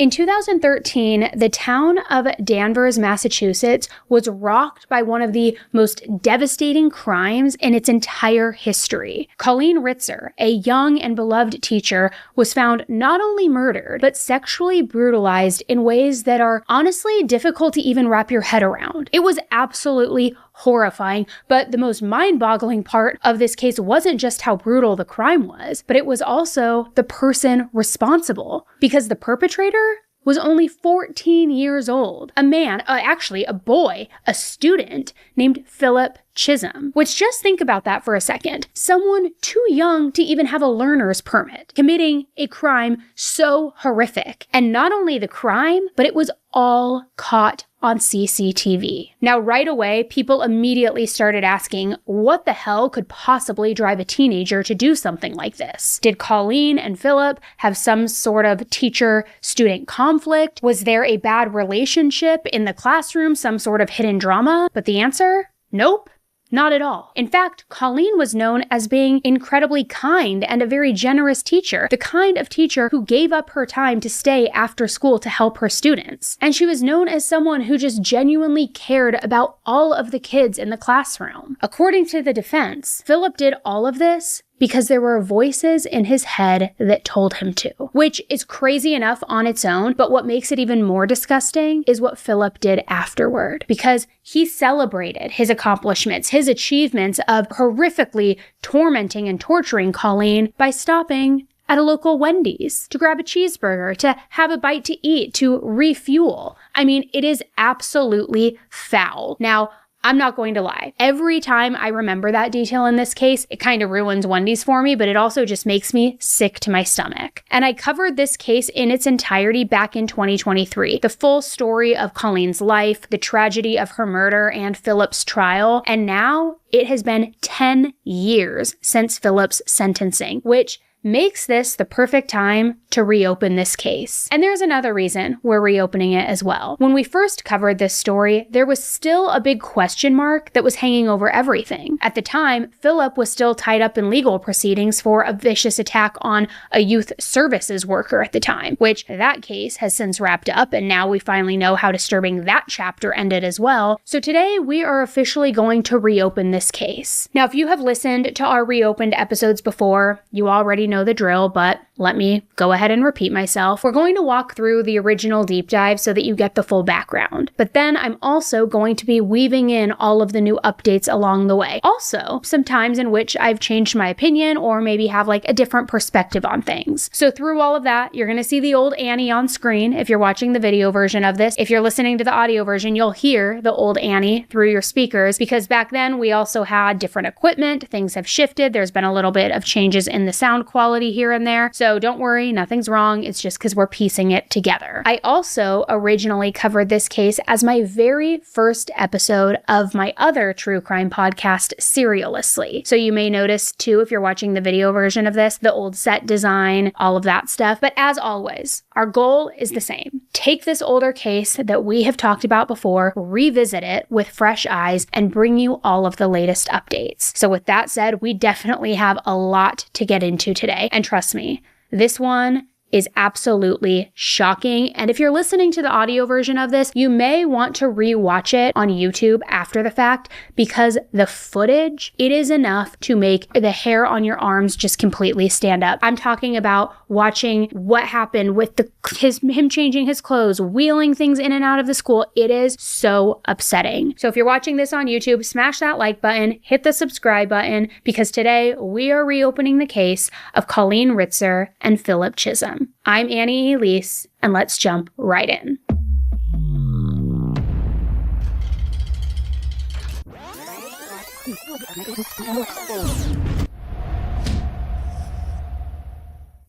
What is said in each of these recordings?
In 2013, the town of Danvers, Massachusetts was rocked by one of the most devastating crimes in its entire history. Colleen Ritzer, a young and beloved teacher, was found not only murdered, but sexually brutalized in ways that are honestly difficult to even wrap your head around. It was absolutely horrifying, but the most mind-boggling part of this case wasn't just how brutal the crime was, but it was also the person responsible, because the perpetrator was only 14 years old. A man, actually a boy, a student named Philip Chism. Which, just think about that for a second. Someone too young to even have a learner's permit, committing a crime so horrific. And not only the crime, but it was all caught on CCTV. Now, right away, people immediately started asking, what the hell could possibly drive a teenager to do something like this? Did Colleen and Philip have some sort of teacher-student conflict? Was there a bad relationship in the classroom, some sort of hidden drama? But the answer? Nope. Not at all. In fact, Colleen was known as being incredibly kind and a very generous teacher, the kind of teacher who gave up her time to stay after school to help her students. And she was known as someone who just genuinely cared about all of the kids in the classroom. According to the defense, Philip did all of this because there were voices in his head that told him to, which is crazy enough on its own, but what makes it even more disgusting is what Philip did afterward, because he celebrated his accomplishments, his achievements of horrifically tormenting and torturing Colleen by stopping at a local Wendy's to grab a cheeseburger, to have a bite to eat, to refuel. I mean, it is absolutely foul. Now, I'm not going to lie. Every time I remember that detail in this case, it kind of ruins Wendy's for me, but it also just makes me sick to my stomach. And I covered this case in its entirety back in 2023. The full story of Colleen's life, the tragedy of her murder, and Philip's trial. And now it has been 10 years since Philip's sentencing, which makes this the perfect time to reopen this case. And there's another reason we're reopening it as well. When we first covered this story, there was still a big question mark that was hanging over everything. At the time, Philip was still tied up in legal proceedings for a vicious attack on a youth services worker at the time, which that case has since wrapped up, and now we finally know how disturbing that chapter ended as well. So today, we are officially going to reopen this case. Now, if you have listened to our reopened episodes before, you already know the drill, but let me go ahead and repeat myself. We're going to walk through the original deep dive so that you get the full background. But then I'm also going to be weaving in all of the new updates along the way. Also, some times in which I've changed my opinion or maybe have like a different perspective on things. So through all of that, you're going to see the old Annie on screen if you're watching the video version of this. If you're listening to the audio version, you'll hear the old Annie through your speakers, because back then we also had different equipment. Things have shifted. There's been a little bit of changes in the sound quality here and there. So don't worry, nothing's wrong. It's just because we're piecing it together. I also originally covered this case as my very first episode of my other true crime podcast, Serialously. So you may notice too, if you're watching the video version of this, the old set design, all of that stuff. But as always, our goal is the same. Take this older case that we have talked about before, revisit it with fresh eyes, and bring you all of the latest updates. So with that said, we definitely have a lot to get into today. And trust me, this one is absolutely shocking. And if you're listening to the audio version of this, you may want to rewatch it on YouTube after the fact, because the footage, it is enough to make the hair on your arms just completely stand up. I'm talking about watching what happened with him changing his clothes, wheeling things in and out of the school. It is so upsetting. So if you're watching this on YouTube, smash that like button, hit the subscribe button, because today we are reopening the case of Colleen Ritzer and Philip Chism. I'm Annie Elise, and let's jump right in.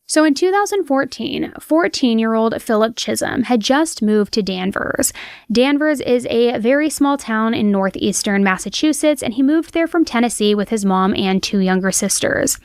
So in 2014, 14-year-old Philip Chism had just moved to Danvers. Danvers is a very small town in northeastern Massachusetts, and he moved there from Tennessee with his mom and two younger sisters.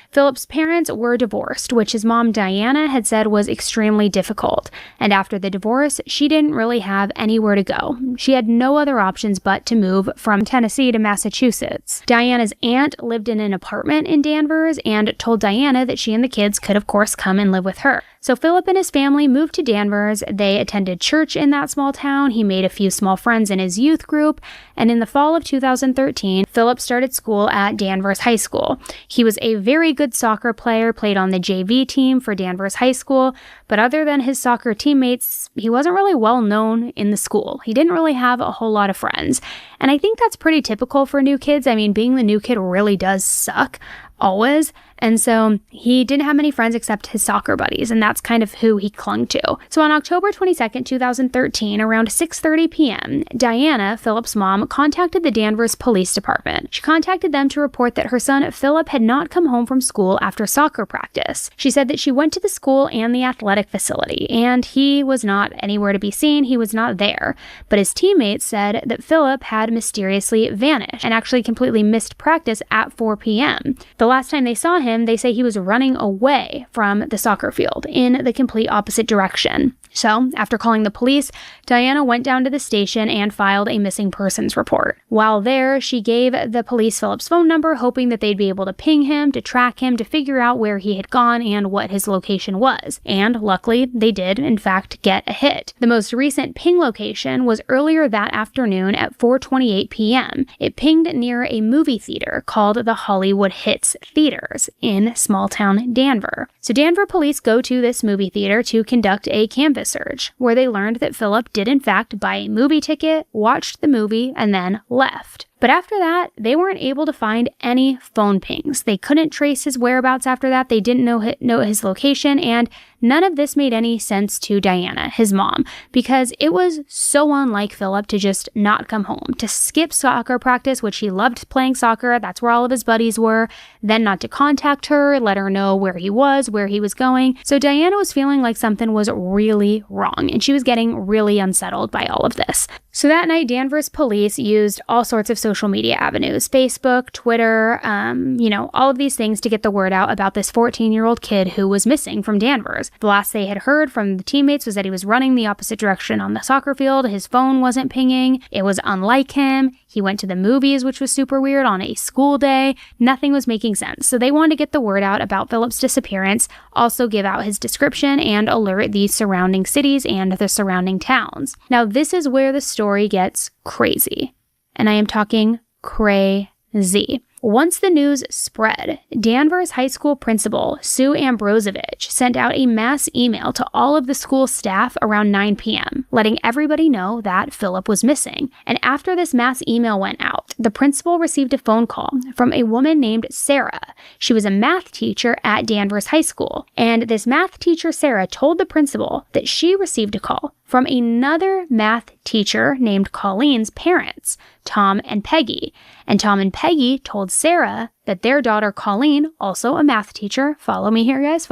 Philip's parents were divorced, which his mom Diana had said was extremely difficult. And after the divorce, she didn't really have anywhere to go. She had no other options but to move from Tennessee to Massachusetts. Diana's aunt lived in an apartment in Danvers and told Diana that she and the kids could, of course, come and live with her. So Philip and his family moved to Danvers. They attended church in that small town. He made a few small friends in his youth group. And in the fall of 2013, Philip started school at Danvers High School. He was a very good soccer player, played on the JV team for Danvers High School. But other than his soccer teammates, he wasn't really well known in the school. He didn't really have a whole lot of friends. And I think that's pretty typical for new kids. I mean, being the new kid really does suck. Always. And so he didn't have many friends except his soccer buddies, and that's kind of who he clung to. So on October 22nd, 2013, around 6:30 p.m., Diana, Philip's mom, contacted the Danvers Police Department. She contacted them to report that her son Philip had not come home from school after soccer practice. She said that she went to the school and the athletic facility, and he was not anywhere to be seen. He was not there. But his teammates said that Philip had mysteriously vanished and actually completely missed practice at 4 p.m. The last time they saw him, they say he was running away from the soccer field in the complete opposite direction. So, after calling the police, Diana went down to the station and filed a missing persons report. While there, she gave the police Philip's phone number, hoping that they'd be able to ping him, to track him, to figure out where he had gone and what his location was. And luckily, they did, in fact, get a hit. The most recent ping location was earlier that afternoon at 4:28 p.m. It pinged near a movie theater called the Hollywood Hits Theaters in small-town Danvers. So Danvers police go to this movie theater to conduct a canvas search, where they learned that Philip did in fact buy a movie ticket, watched the movie, and then left. But after that, they weren't able to find any phone pings. They couldn't trace his whereabouts after that. They didn't know his location, and none of this made any sense to Diana, his mom, because it was so unlike Philip to just not come home, to skip soccer practice, which he loved playing soccer, that's where all of his buddies were, then not to contact her, let her know where he was going. So Diana was feeling like something was really wrong, and she was getting really unsettled by all of this. So that night, Danvers police used all sorts of social media avenues, Facebook, Twitter, all of these things to get the word out about this 14-year-old kid who was missing from Danvers. The last they had heard from the teammates was that he was running the opposite direction on the soccer field. His phone wasn't pinging. It was unlike him. He went to the movies, which was super weird, on a school day. Nothing was making sense. So they wanted to get the word out about Philip's disappearance, also give out his description, and alert the surrounding cities and the surrounding towns. Now, this is where the story gets crazy. And I am talking crazy. Once the news spread, Danvers High School principal Sue Ambrosevich sent out a mass email to all of the school staff around 9 p.m., letting everybody know that Philip was missing. And after this mass email went out, the principal received a phone call from a woman named Sarah. She was a math teacher at Danvers High School, and this math teacher, Sarah, told the principal that she received a call from another math teacher named Colleen's parents, Tom and Peggy. And Tom and Peggy told Sarah that their daughter Colleen, also a math teacher, follow me here guys,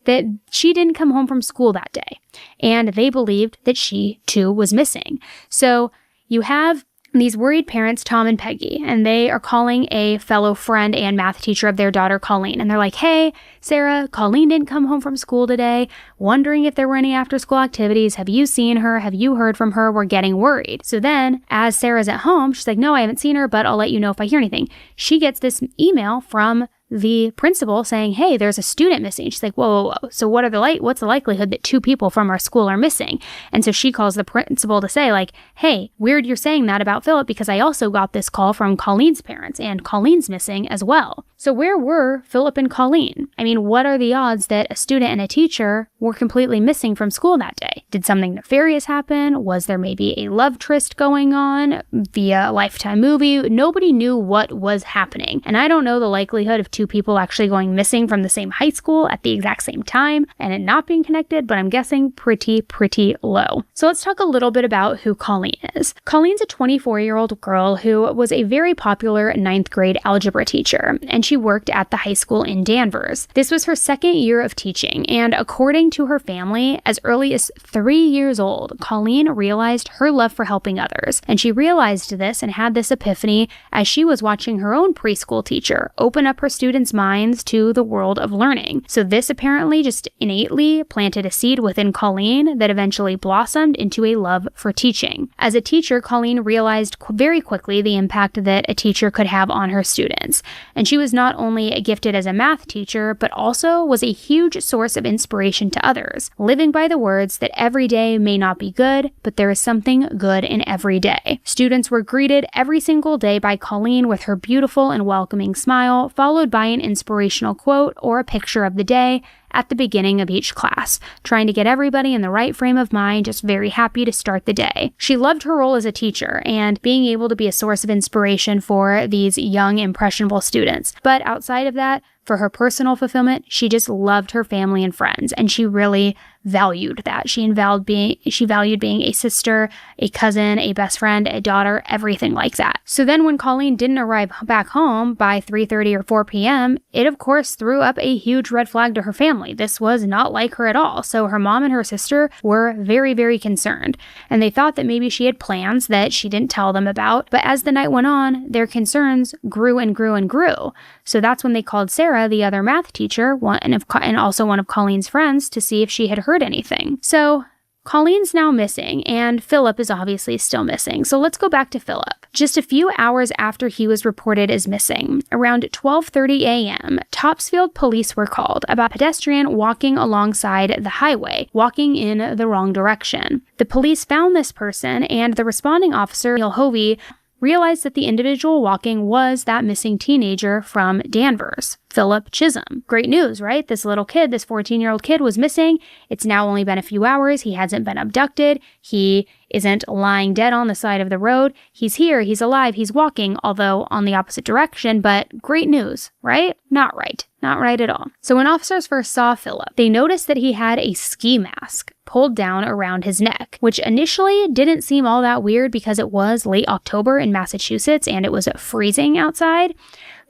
that she didn't come home from school that day. And they believed that she too was missing. So you have these worried parents, Tom and Peggy, and they are calling a fellow friend and math teacher of their daughter, Colleen. And they're like, hey, Sarah, Colleen didn't come home from school today. Wondering if there were any after-school activities. Have you seen her? Have you heard from her? We're getting worried. So then, as Sarah's at home, she's like, no, I haven't seen her, but I'll let you know if I hear anything. She gets this email from the principal saying, hey, there's a student missing. She's like, whoa. So what's the likelihood that 2 people from our school are missing? And so she calls the principal to say, like, hey, weird you're saying that about Philip, because I also got this call from Colleen's parents, and Colleen's missing as well. So where were Philip and Colleen? I mean, what are the odds that a student and a teacher were completely missing from school that day? Did something nefarious happen? Was there maybe a love tryst going on via a Lifetime movie? Nobody knew what was happening. And I don't know the likelihood of 2 people actually going missing from the same high school at the exact same time and it not being connected, but I'm guessing pretty low. So let's talk a little bit about who Colleen is. Colleen's a 24-year-old girl who was a very popular 9th grade algebra teacher, and she worked at the high school in Danvers. This was her 2nd year of teaching, and according to her family, as early as 3 years old, Colleen realized her love for helping others, and she realized this and had this epiphany as she was watching her own preschool teacher open up her student students' minds to the world of learning. So this apparently just innately planted a seed within Colleen that eventually blossomed into a love for teaching. As a teacher, Colleen realized very quickly the impact that a teacher could have on her students. And she was not only gifted as a math teacher, but also was a huge source of inspiration to others, living by the words that every day may not be good, but there is something good in every day. Students were greeted every single day by Colleen with her beautiful and welcoming smile, followed by an inspirational quote or a picture of the day at the beginning of each class, trying to get everybody in the right frame of mind, just very happy to start the day. She loved her role as a teacher and being able to be a source of inspiration for these young, impressionable students. But outside of that, for her personal fulfillment, she just loved her family and friends, and she really valued that. She valued being a sister, a cousin, a best friend, a daughter, everything like that. So then when Colleen didn't arrive back home by 3:30 or 4 p.m., it of course threw up a huge red flag to her family. This was not like her at all. So her mom and her sister were very, very concerned, and they thought that maybe she had plans that she didn't tell them about. But as the night went on, their concerns grew and grew and grew. So that's when they called Sarah, the other math teacher, and also one of Colleen's friends, to see if she had heard anything. So Colleen's now missing, and Philip is obviously still missing. So let's go back to Philip. Just a few hours after he was reported as missing, around 12:30 a.m., Topsfield police were called about a pedestrian walking alongside the highway, walking in the wrong direction. The police found this person, and the responding officer, Neil Hovey, realized that the individual walking was that missing teenager from Danvers, Philip Chism. Great news, right? This little kid, this 14-year-old kid was missing. It's now only been a few hours. He hasn't been abducted. He isn't lying dead on the side of the road. He's here. He's alive. He's walking, although on the opposite direction, but great news, right? Not right. Not right at all. So when officers first saw Philip, they noticed that he had a ski mask pulled down around his neck, which initially didn't seem all that weird because it was late October in Massachusetts and it was freezing outside.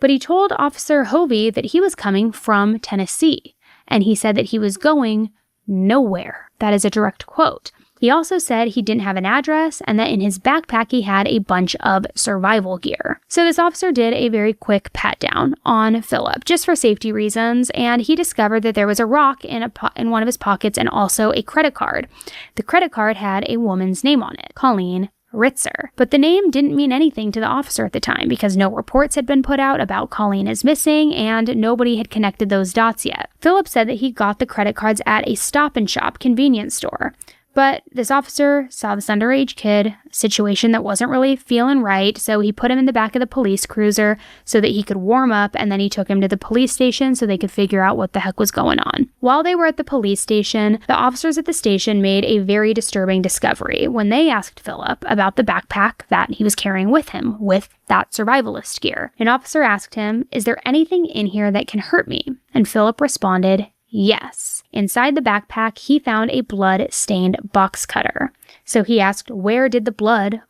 But he told Officer Hovey that he was coming from Tennessee, and he said that he was going nowhere. That is a direct quote. He also said he didn't have an address and that in his backpack he had a bunch of survival gear. So this officer did a very quick pat down on Philip just for safety reasons, and he discovered that there was a rock in one of his pockets and also a credit card. The credit card had a woman's name on it, Colleen Ritzer. But the name didn't mean anything to the officer at the time because no reports had been put out about Colleen as missing and nobody had connected those dots yet. Philip said that he got the credit cards at a Stop and Shop convenience store. But this officer saw this underage kid, situation that wasn't really feeling right, so he put him in the back of the police cruiser so that he could warm up, and then he took him to the police station so they could figure out what the heck was going on. While they were at the police station, the officers at the station made a very disturbing discovery when they asked Philip about the backpack that he was carrying with him with that survivalist gear. An officer asked him, "Is there anything in here that can hurt me?" And Philip responded, "Yes." Inside the backpack, he found a blood-stained box cutter. So he asked, "Where did the blood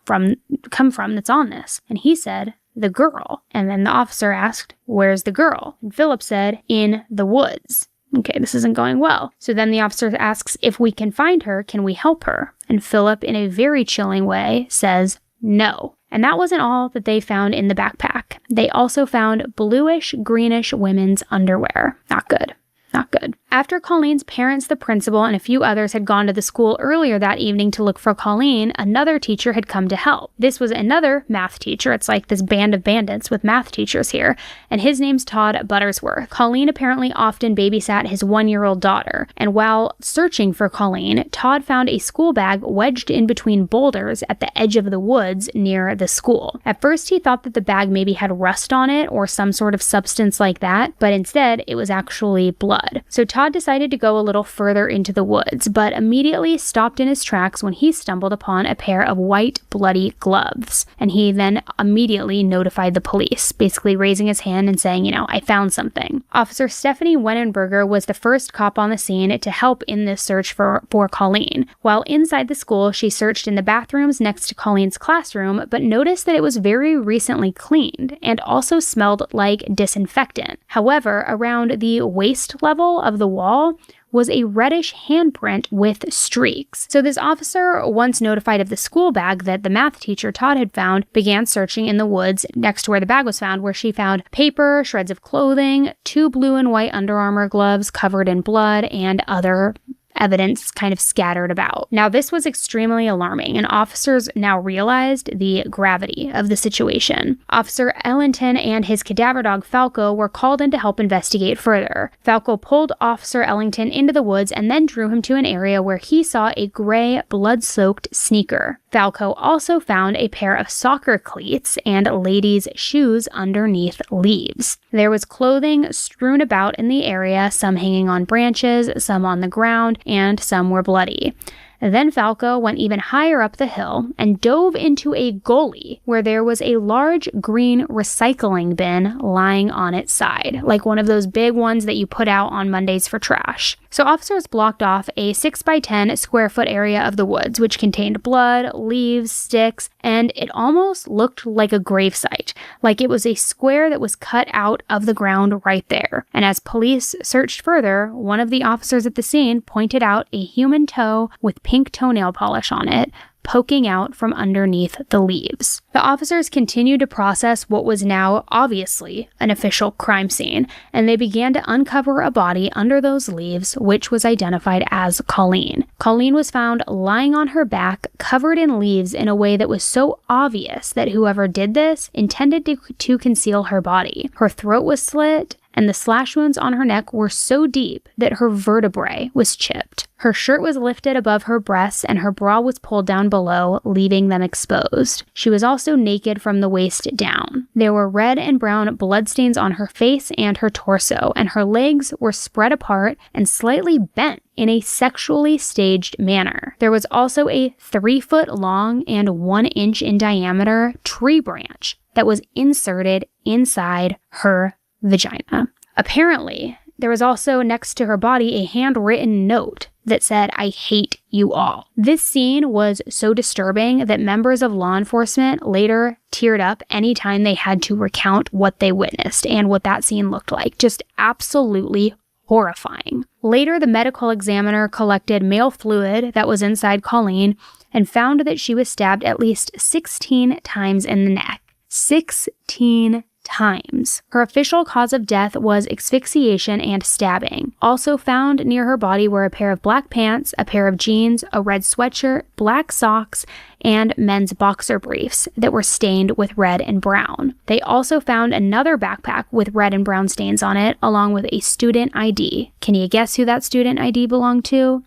come from that's on this?" And he said, "The girl." And then the officer asked, "Where's the girl?" And Philip said, "In the woods." Okay, this isn't going well. So then the officer asks, "If we can find her, can we help her?" And Philip, in a very chilling way, says, "No." And that wasn't all that they found in the backpack. They also found bluish-greenish women's underwear. Not good. Not good. After Colleen's parents, the principal, and a few others had gone to the school earlier that evening to look for Colleen, another teacher had come to help. This was another math teacher. It's like this band of bandits with math teachers here, and his name's Todd Buttersworth. Colleen apparently often babysat his 1-year-old daughter, and while searching for Colleen, Todd found a school bag wedged in between boulders at the edge of the woods near the school. At first, he thought that the bag maybe had rust on it or some sort of substance like that, but instead, it was actually blood. So Todd decided to go a little further into the woods, but immediately stopped in his tracks when he stumbled upon a pair of white, bloody gloves. And he then immediately notified the police, basically raising his hand and saying, "I found something." Officer Stephanie Wenenberger was the first cop on the scene to help in this search for Colleen. While inside the school, she searched in the bathrooms next to Colleen's classroom, but noticed that it was very recently cleaned and also smelled like disinfectant. However, around the waist level of the wall was a reddish handprint with streaks. So this officer, once notified of the school bag that the math teacher Todd had found, began searching in the woods next to where the bag was found, where she found paper, shreds of clothing, 2 blue and white Under Armour gloves covered in blood, and other evidence kind of scattered about. Now, this was extremely alarming, and officers now realized the gravity of the situation. Officer Ellington and his cadaver dog Falco were called in to help investigate further. Falco pulled Officer Ellington into the woods and then drew him to an area where he saw a gray, blood-soaked sneaker. Falco also found a pair of soccer cleats and ladies' shoes underneath leaves. There was clothing strewn about in the area, some hanging on branches, some on the ground, and some were bloody. Then Falco went even higher up the hill and dove into a gully where there was a large green recycling bin lying on its side, like one of those big ones that you put out on Mondays for trash. So officers blocked off a 6 by 10 square foot area of the woods, which contained blood, leaves, sticks, and it almost looked like a gravesite, like it was a square that was cut out of the ground right there. And as police searched further, one of the officers at the scene pointed out a human toe with pink toenail polish on it, poking out from underneath the leaves. The officers continued to process what was now obviously an official crime scene, and they began to uncover a body under those leaves, which was identified as Colleen. Colleen was found lying on her back, covered in leaves in a way that was so obvious that whoever did this intended to conceal her body. Her throat was slit, and the slash wounds on her neck were so deep that her vertebrae was chipped. Her shirt was lifted above her breasts and her bra was pulled down below, leaving them exposed. She was also naked from the waist down. There were red and brown bloodstains on her face and her torso, and her legs were spread apart and slightly bent in a sexually staged manner. There was also a 3-foot long and 1 inch in diameter tree branch that was inserted inside her vagina. Apparently, there was also next to her body a handwritten note that said, "I hate you all." This scene was so disturbing that members of law enforcement later teared up anytime they had to recount what they witnessed and what that scene looked like. Just absolutely horrifying. Later, the medical examiner collected male fluid that was inside Colleen and found that she was stabbed at least 16 times in the neck. 16 times. Her official cause of death was asphyxiation and stabbing. Also found near her body were a pair of black pants, a pair of jeans, a red sweatshirt, black socks, and men's boxer briefs that were stained with red and brown. They also found another backpack with red and brown stains on it, along with a student ID. Can you guess who that student ID belonged to?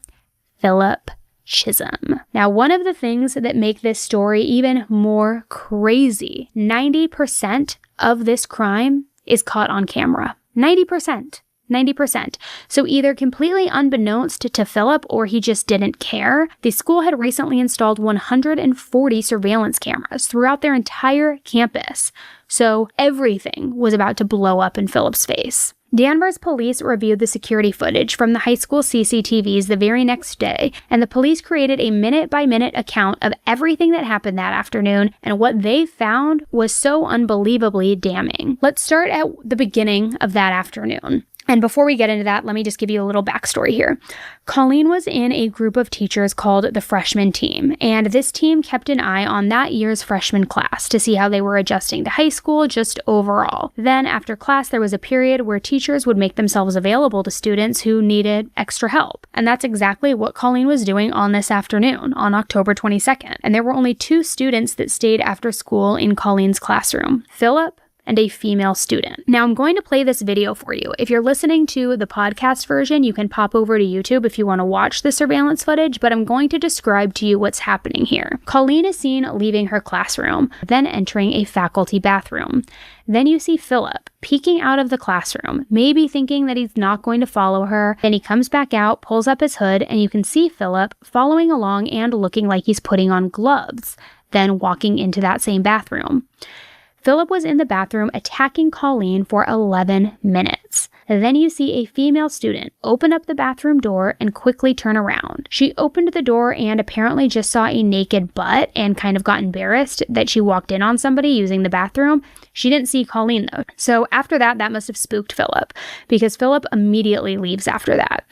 Philip Chism. Now, one of the things that make this story even more crazy, 90% of this crime is caught on camera. 90%. So either completely unbeknownst to Philip or he just didn't care, the school had recently installed 140 surveillance cameras throughout their entire campus. So everything was about to blow up in Philip's face. Danvers police reviewed the security footage from the high school CCTVs the very next day, and the police created a minute-by-minute account of everything that happened that afternoon, and what they found was so unbelievably damning. Let's start at the beginning of that afternoon. And before we get into that, let me just give you a little backstory here. Colleen was in a group of teachers called the freshman team, and this team kept an eye on that year's freshman class to see how they were adjusting to high school just overall. Then after class, there was a period where teachers would make themselves available to students who needed extra help. And that's exactly what Colleen was doing on this afternoon, on October 22nd. And there were only 2 students that stayed after school in Colleen's classroom, Philip and a female student. Now, I'm going to play this video for you. If you're listening to the podcast version, you can pop over to YouTube if you want to watch the surveillance footage, but I'm going to describe to you what's happening here. Colleen is seen leaving her classroom, then entering a faculty bathroom. Then you see Philip peeking out of the classroom, maybe thinking that he's not going to follow her. Then he comes back out, pulls up his hood, and you can see Philip following along and looking like he's putting on gloves, then walking into that same bathroom. Philip was in the bathroom attacking Colleen for 11 minutes. Then you see a female student open up the bathroom door and quickly turn around. She opened the door and apparently just saw a naked butt and kind of got embarrassed that she walked in on somebody using the bathroom. She didn't see Colleen though. So after that must have spooked Philip, because Philip immediately leaves after that.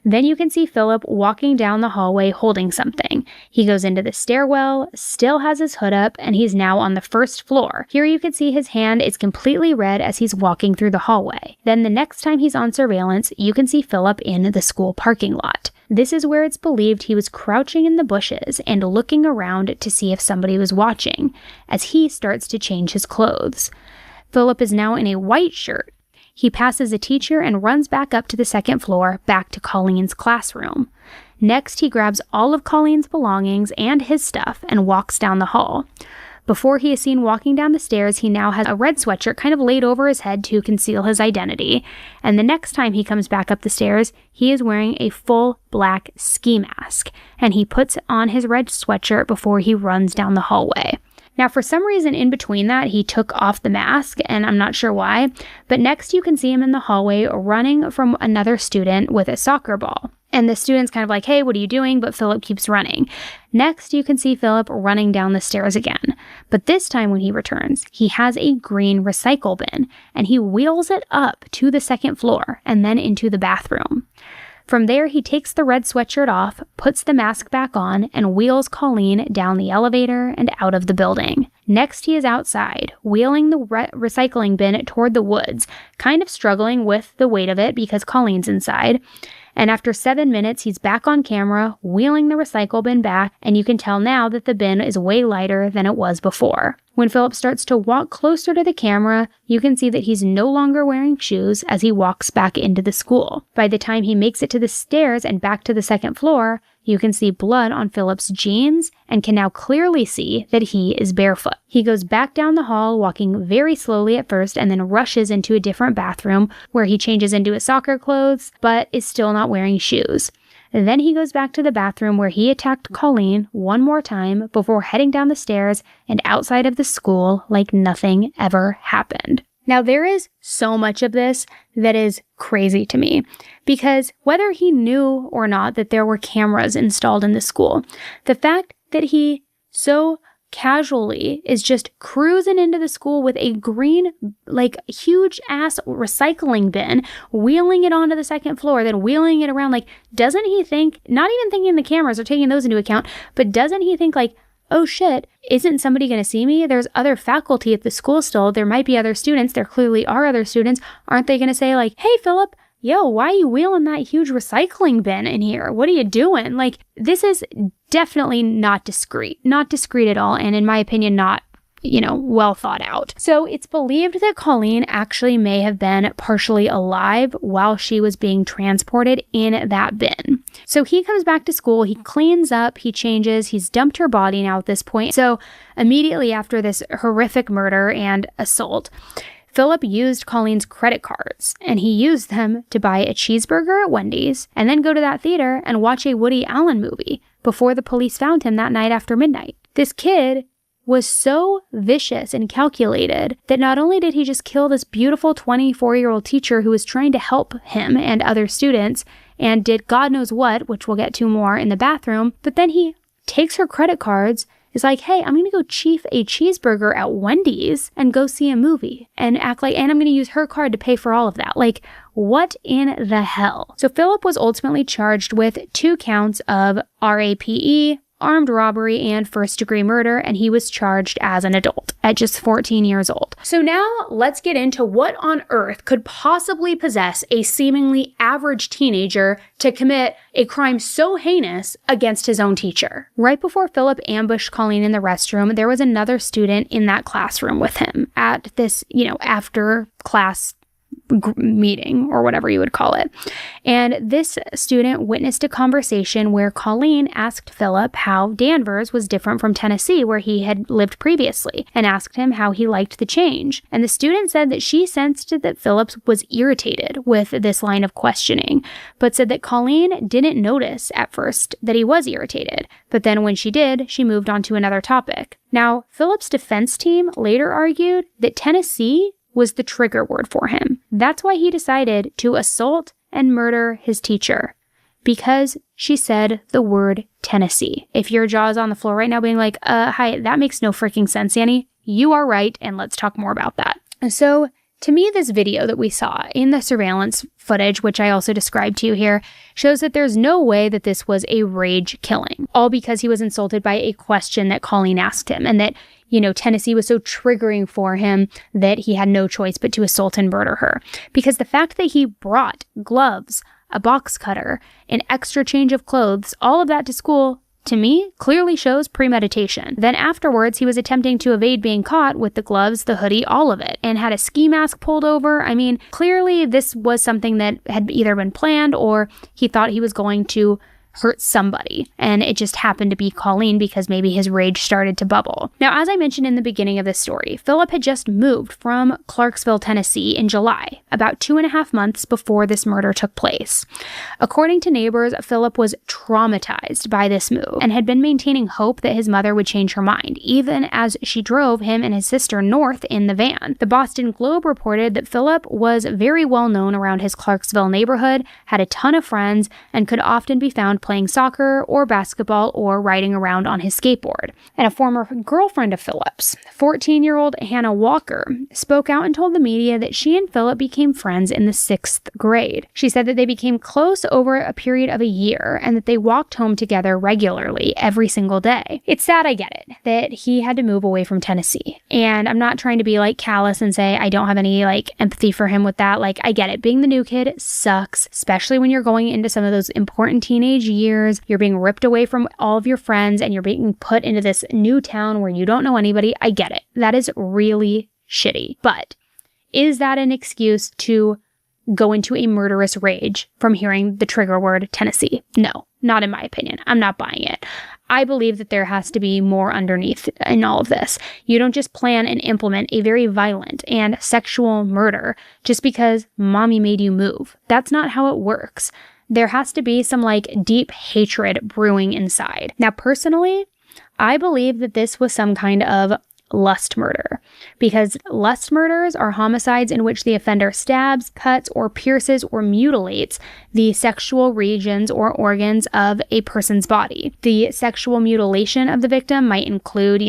Then you can see Philip walking down the hallway holding something. He goes into the stairwell, still has his hood up, and he's now on the first floor. Here you can see his hand is completely red as he's walking through the hallway. Then the next time he's on surveillance, you can see Philip in the school parking lot. This is where it's believed he was crouching in the bushes and looking around to see if somebody was watching, as he starts to change his clothes. Philip is now in a white shirt. He passes a teacher and runs back up to the second floor, back to Colleen's classroom. Next, he grabs all of Colleen's belongings and his stuff and walks down the hall. Before he is seen walking down the stairs, he now has a red sweatshirt kind of laid over his head to conceal his identity. And the next time he comes back up the stairs, he is wearing a full black ski mask. And he puts on his red sweatshirt before he runs down the hallway. Now, for some reason in between that, he took off the mask, and I'm not sure why. But next you can see him in the hallway running from another student with a soccer ball. And the student's kind of like, hey, what are you doing? But Philip keeps running. Next, you can see Philip running down the stairs again. But this time when he returns, he has a green recycle bin, and he wheels it up to the second floor and then into the bathroom. From there, he takes the red sweatshirt off, puts the mask back on, and wheels Colleen down the elevator and out of the building. Next, he is outside, wheeling the recycling bin toward the woods, kind of struggling with the weight of it because Colleen's inside. And after 7 minutes, he's back on camera, wheeling the recycle bin back, and you can tell now that the bin is way lighter than it was before. When Philip starts to walk closer to the camera, you can see that he's no longer wearing shoes as he walks back into the school. By the time he makes it to the stairs and back to the second floor, you can see blood on Philip's jeans and can now clearly see that he is barefoot. He goes back down the hall, walking very slowly at first, and then rushes into a different bathroom where he changes into his soccer clothes, but is still not wearing shoes. Then he goes back to the bathroom where he attacked Colleen one more time before heading down the stairs and outside of the school like nothing ever happened. Now, there is so much of this that is crazy to me, because whether he knew or not that there were cameras installed in the school, the fact that he so casually is just cruising into the school with a green, like, huge ass recycling bin, wheeling it onto the second floor, then wheeling it around, like, doesn't he think, not even thinking the cameras or taking those into account, but doesn't he think, like, oh shit, isn't somebody going to see me? There's other faculty at the school still. There might be other students. There clearly are other students. Aren't they going to say, like, hey, Philip, yo, why are you wheeling that huge recycling bin in here? What are you doing? Like, this is definitely not discreet at all. And in my opinion, not, well thought out. So it's believed that Colleen actually may have been partially alive while she was being transported in that bin. So he comes back to school, he cleans up, he changes, he's dumped her body now at this point. So immediately after this horrific murder and assault, Philip used Colleen's credit cards, and he used them to buy a cheeseburger at Wendy's and then go to that theater and watch a Woody Allen movie before the police found him that night after midnight. This kid was so vicious and calculated that not only did he just kill this beautiful 24-year-old teacher who was trying to help him and other students and did God knows what, which we'll get to more in the bathroom, but then he takes her credit cards, is like, hey, I'm going to go chief a cheeseburger at Wendy's and go see a movie and act like, and I'm going to use her card to pay for all of that. Like, what in the hell? So Philip was ultimately charged with 2 counts of RAPE, armed robbery, and first-degree murder, and he was charged as an adult at just 14 years old. So now let's get into what on earth could possibly possess a seemingly average teenager to commit a crime so heinous against his own teacher. Right before Philip ambushed Colleen in the restroom, there was another student in that classroom with him at this, after class meeting or whatever you would call it. And this student witnessed a conversation where Colleen asked Philip how Danvers was different from Tennessee, where he had lived previously, and asked him how he liked the change. And the student said that she sensed that Philip was irritated with this line of questioning, but said that Colleen didn't notice at first that he was irritated. But then when she did, she moved on to another topic. Now, Philip's defense team later argued that Tennessee was the trigger word for him. That's why he decided to assault and murder his teacher, because she said the word Tennessee. If your jaw is on the floor right now being like, hi, that makes no freaking sense, Annie, you are right, and let's talk more about that. So to me, this video that we saw in the surveillance footage, which I also described to you here, shows that there's no way that this was a rage killing, all because he was insulted by a question that Colleen asked him, and that, Tennessee was so triggering for him that he had no choice but to assault and murder her. Because the fact that he brought gloves, a box cutter, an extra change of clothes, all of that to school, to me, clearly shows premeditation. Then afterwards, he was attempting to evade being caught with the gloves, the hoodie, all of it, and had a ski mask pulled over. I mean, clearly this was something that had either been planned or he thought he was going to hurt somebody, and it just happened to be Colleen because maybe his rage started to bubble. Now, as I mentioned in the beginning of this story, Philip had just moved from Clarksville, Tennessee in July, about 2.5 months before this murder took place. According to neighbors, Philip was traumatized by this move and had been maintaining hope that his mother would change her mind, even as she drove him and his sister north in the van. The Boston Globe reported that Philip was very well known around his Clarksville neighborhood, had a ton of friends, and could often be found playing soccer or basketball or riding around on his skateboard. And a former girlfriend of Philip's, 14-year-old Hannah Walker, spoke out and told the media that she and Philip became friends in the 6th grade. She said that they became close over a period of a year and that they walked home together regularly every single day. It's sad, I get it, that he had to move away from Tennessee. And I'm not trying to be callous and say I don't have any empathy for him with that. I get it. Being the new kid sucks, especially when you're going into some of those important teenage years. You're being ripped away from all of your friends and you're being put into this new town where you don't know anybody. I get it. That is really shitty. But is that an excuse to go into a murderous rage from hearing the trigger word Tennessee? No, not in my opinion. I'm not buying it. I believe that there has to be more underneath in all of this. You don't just plan and implement a very violent and sexual murder just because mommy made you move. That's not how it works. There has to be some deep hatred brewing inside. Now, personally, I believe that this was some kind of lust murder, because lust murders are homicides in which the offender stabs, cuts, or pierces or mutilates the sexual regions or organs of a person's body. The sexual mutilation of the victim might include,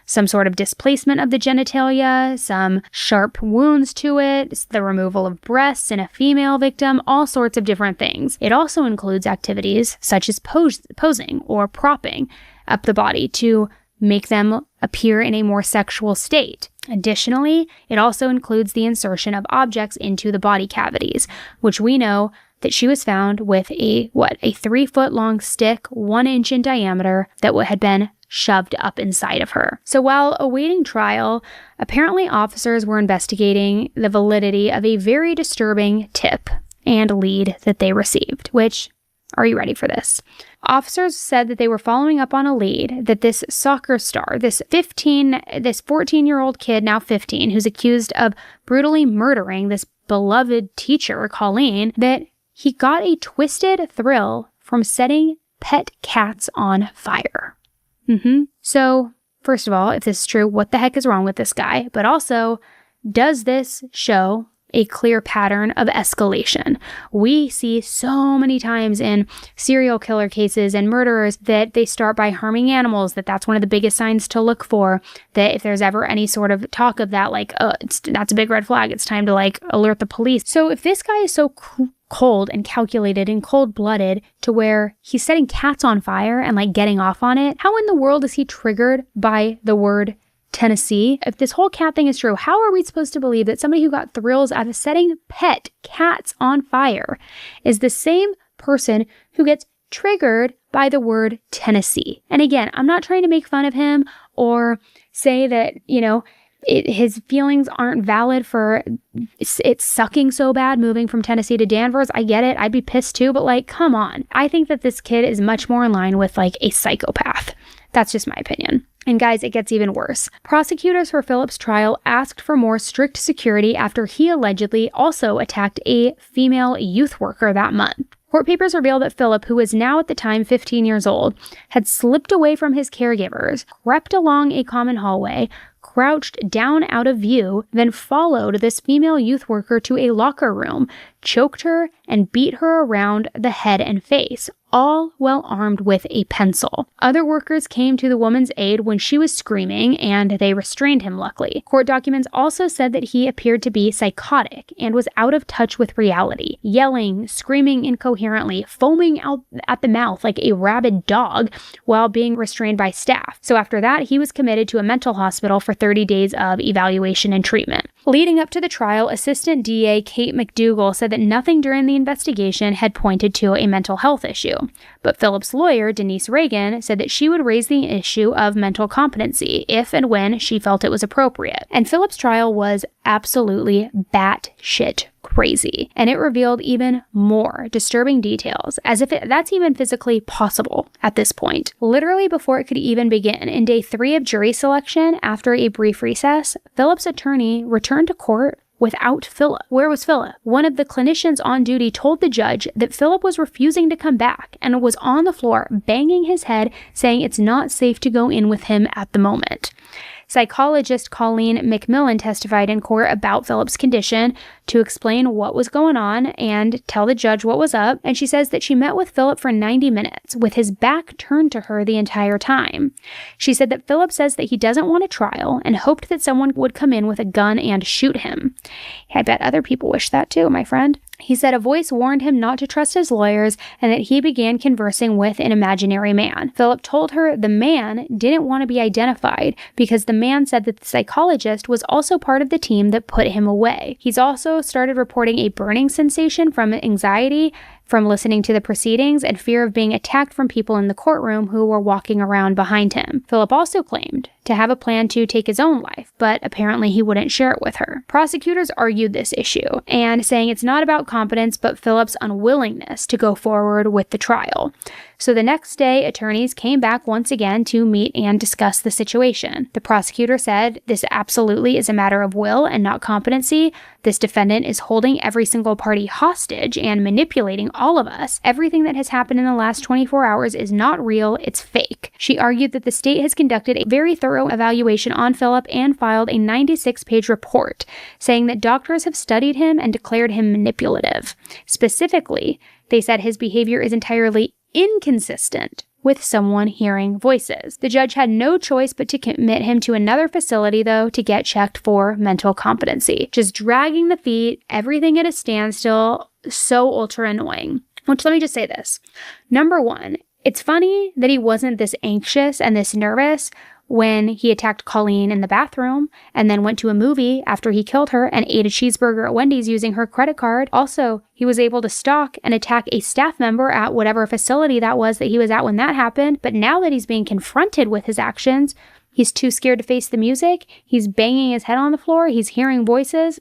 some sort of displacement of the genitalia, some sharp wounds to it, the removal of breasts in a female victim, all sorts of different things. It also includes activities such as posing or propping up the body to make them appear in a more sexual state. Additionally, it also includes the insertion of objects into the body cavities, which we know that she was found with a 3-foot-long stick, 1 inch in diameter, that had been shoved up inside of her. So while awaiting trial, apparently officers were investigating the validity of a very disturbing tip and lead that they received, which, are you ready for this? Officers said that they were following up on a lead that this soccer star, this 14-year-old kid, now 15, who's accused of brutally murdering this beloved teacher, Colleen, that he got a twisted thrill from setting pet cats on fire. So, first of all, if this is true, what the heck is wrong with this guy? But also, does this show a clear pattern of escalation? We see so many times in serial killer cases and murderers that they start by harming animals, that's one of the biggest signs to look for, that if there's ever any sort of talk of that, that's a big red flag, it's time to alert the police. So if this guy is so cold and calculated and cold-blooded to where he's setting cats on fire and getting off on it, how in the world is he triggered by the word Tennessee? If this whole cat thing is true, how are we supposed to believe that somebody who got thrills out of setting pet cats on fire is the same person who gets triggered by the word Tennessee? And again, I'm not trying to make fun of him or say that, his feelings aren't valid for it sucking so bad moving from Tennessee to Danvers. I get it. I'd be pissed too, but come on. I think that this kid is much more in line with a psychopath. That's just my opinion. And guys, it gets even worse. Prosecutors for Philip's trial asked for more strict security after he allegedly also attacked a female youth worker that month. Court papers reveal that Philip, who was now at the time 15 years old, had slipped away from his caregivers, crept along a common hallway, crouched down out of view, then followed this female youth worker to a locker room, choked her, and beat her around the head and face, all while armed with a pencil. Other workers came to the woman's aid when she was screaming, and they restrained him, luckily. Court documents also said that he appeared to be psychotic and was out of touch with reality, yelling, screaming incoherently, foaming out at the mouth like a rabid dog while being restrained by staff. So after that, he was committed to a mental hospital for 30 days of evaluation and treatment. Leading up to the trial, Assistant DA Kate McDougal said that nothing during the investigation had pointed to a mental health issue. But Philip's lawyer, Denise Reagan, said that she would raise the issue of mental competency if and when she felt it was appropriate. And Philip's trial was absolutely batshit crazy, and it revealed even more disturbing details, as if that's even physically possible at this point. Literally before it could even begin, in day 3 of jury selection, after a brief recess, Philip's attorney returned to court without Philip. Where was Philip? One of the clinicians on duty told the judge that Philip was refusing to come back and was on the floor banging his head, saying it's not safe to go in with him at the moment. Psychologist Colleen McMillan testified in court about Philip's condition to explain what was going on and tell the judge what was up, and she says that she met with Philip for 90 minutes with his back turned to her the entire time. She said that Philip says that he doesn't want a trial and hoped that someone would come in with a gun and shoot him. I bet other people wish that too, my friend. He said a voice warned him not to trust his lawyers and that he began conversing with an imaginary man. Philip told her the man didn't want to be identified because the man said that the psychologist was also part of the team that put him away. He's also started reporting a burning sensation from anxiety from listening to the proceedings and fear of being attacked from people in the courtroom who were walking around behind him. Philip also claimed to have a plan to take his own life, but apparently he wouldn't share it with her. Prosecutors argued this issue and saying it's not about competence but Philip's unwillingness to go forward with the trial. So the next day, attorneys came back once again to meet and discuss the situation. The prosecutor said this absolutely is a matter of will and not competency. This defendant is holding every single party hostage and manipulating all of us. Everything that has happened in the last 24 hours is not real, it's fake. She argued that the state has conducted a very thorough evaluation on Philip and filed a 96-page report saying that doctors have studied him and declared him manipulative. Specifically, they said his behavior is entirely inconsistent with someone hearing voices. The judge had no choice but to commit him to another facility, though, to get checked for mental competency. Just dragging the feet, everything at a standstill, so ultra annoying. Which, let me just say this. Number one, it's funny that he wasn't this anxious and this nervous when he attacked Colleen in the bathroom and then went to a movie after he killed her and ate a cheeseburger at Wendy's using her credit card. Also, he was able to stalk and attack a staff member at whatever facility that was that he was at when that happened. But now that he's being confronted with his actions, he's too scared to face the music. He's banging his head on the floor. He's hearing voices.